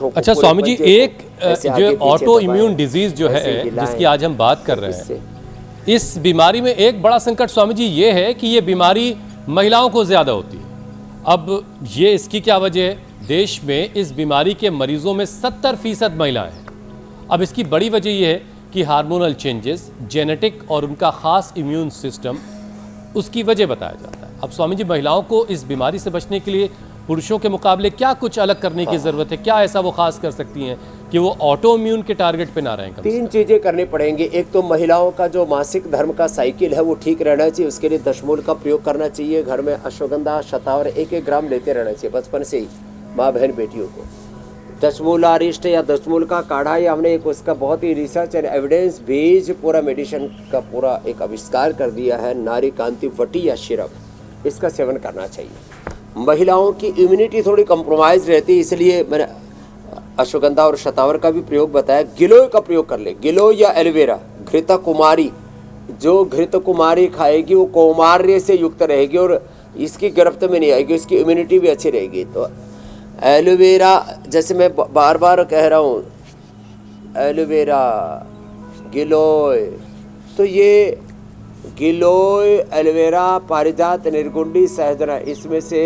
को अच्छा पूरे स्वामी जी, पंजे एक को ऐसे आगे जो पीछे ऑटो इम्यून दबाएं, डिजीज जो ऐसे है हिलाएं, जिसकी आज हम बात कर रहे इससे हैं, इस बीमारी में एक बड़ा संकट स्वामी जी ये है कि ये बीमारी महिलाओं को ज़्यादा होती है। अब ये इसकी क्या वजह है? देश में इस बीमारी के मरीजों में 70% महिलाएं हैं। अब इसकी बड़ी वजह यह है कि हार्मोनल चेंजेस, जेनेटिक और उनका खास इम्यून सिस्टम उसकी वजह बताया जाता है। अब स्वामी जी, महिलाओं को इस बीमारी से बचने के लिए पुरुषों के मुकाबले क्या कुछ अलग करने की ज़रूरत है? क्या ऐसा वो खास कर सकती हैं कि वो ऑटो इम्यून के टारगेट पे ना रहें? कम से 3 चीज़ें करनी पड़ेंगी। एक तो महिलाओं का जो मासिक धर्म का साइकिल है वो ठीक रहना चाहिए, उसके लिए दशमूल का प्रयोग करना चाहिए। घर में अश्वगंधा, शतावर 1-1 ग्राम लेते रहना चाहिए बचपन से ही माँ बहन बेटियों को। दशमूलारिष्ट या दशमूल का काढ़ा, या हमने एक उसका बहुत ही रिसर्च एंड एविडेंस बेस्ड पूरा मेडिसिन का पूरा एक आविष्कार कर दिया है, नारी कांति वटी या सिरप, इसका सेवन करना चाहिए। महिलाओं की इम्यूनिटी थोड़ी कंप्रोमाइज रहती है, इसलिए मैंने अश्वगंधा और शतावर का भी प्रयोग बताया। गिलोय का प्रयोग कर ले, गिलोय या एलोवेरा। घृत कुमारी, जो घृत कुमारी खाएगी वो कौमार्य से युक्त रहेगी और इसकी गिरफ्त में नहीं आएगी, उसकी इम्यूनिटी भी अच्छी रहेगी। तो एलोवेरा, जैसे मैं बार बार कह रहा हूँ, एलोवेरा, गिलोय, तो ये गिलोय, एलोवेरा, पारिजात, निर्गुंडी, सहजना, इसमें से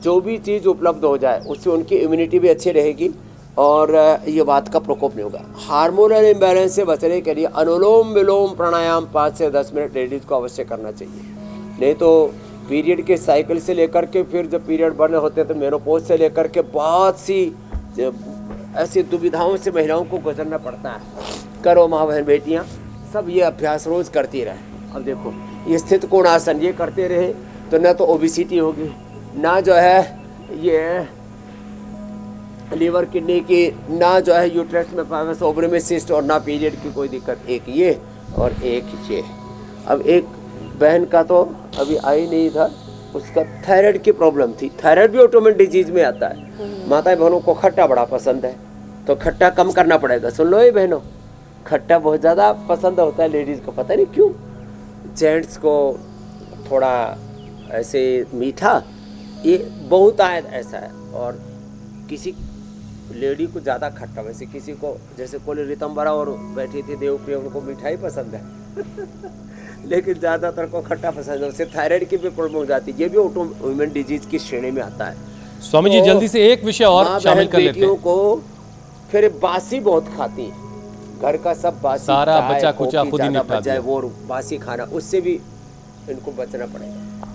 जो भी चीज़ उपलब्ध हो जाए उससे उनकी इम्यूनिटी भी अच्छी रहेगी और ये बात का प्रकोप नहीं होगा। हार्मोनल इम्बैलेंस से बचने के लिए अनुलोम विलोम प्राणायाम 5 से 10 मिनट लेडीज़ को अवश्य करना चाहिए। नहीं तो पीरियड के साइकिल से लेकर के फिर जब पीरियड बने होते हैं तो मेनोपॉज से लेकर के बहुत सी ऐसी दुविधाओं से महिलाओं को गुजरना पड़ता है। करो माँ बहन बेटियाँ, सब ये अभ्यास रोज़ करती रहे। अब देखो, ये स्थित कोण आसन ये करते रहे तो न तो ओबिसिटी होगी, ना जो है ये लीवर किडनी की, ना जो है यूट्रस में पाइमस, ओवरी में सिस्ट, और ना पीरियड की कोई दिक्कत। एक ये और एक ये। अब एक बहन का तो अभी आई नहीं था, उसका थायराइड की प्रॉब्लम थी। थायराइड भी ऑटोमेटिक डिजीज में आता है। माताएं बहनों को खट्टा बड़ा पसंद है, तो खट्टा कम करना पड़ेगा। सुन लो ये बहनों, खट्टा बहुत ज़्यादा पसंद होता है लेडीज़ को, पता नहीं क्यों। जेंट्स को थोड़ा ऐसे मीठा, ये बहुत आयत ऐसा है। और किसी लेडी को ज़्यादा खट्टा, वैसे किसी को, जैसे कोली रितंबरा और बैठी थी देवप्रिया, उनको मिठाई पसंद है लेकिन ज़्यादातर को खट्टा पसंद है। उससे थायराइड की भी प्रॉब्लम हो जाती है, ये भी ऑटो इम्यून डिजीज की श्रेणी में आता है। स्वामी जी, जल्दी से एक विषय और शामिल कर लेते हैं। को फिर बासी बहुत खाती है, घर का सब बासी, सारा बचा खुचा खुद ही निपटा जाए वो बासी खाना, उससे भी इनको बचना पड़ेगा।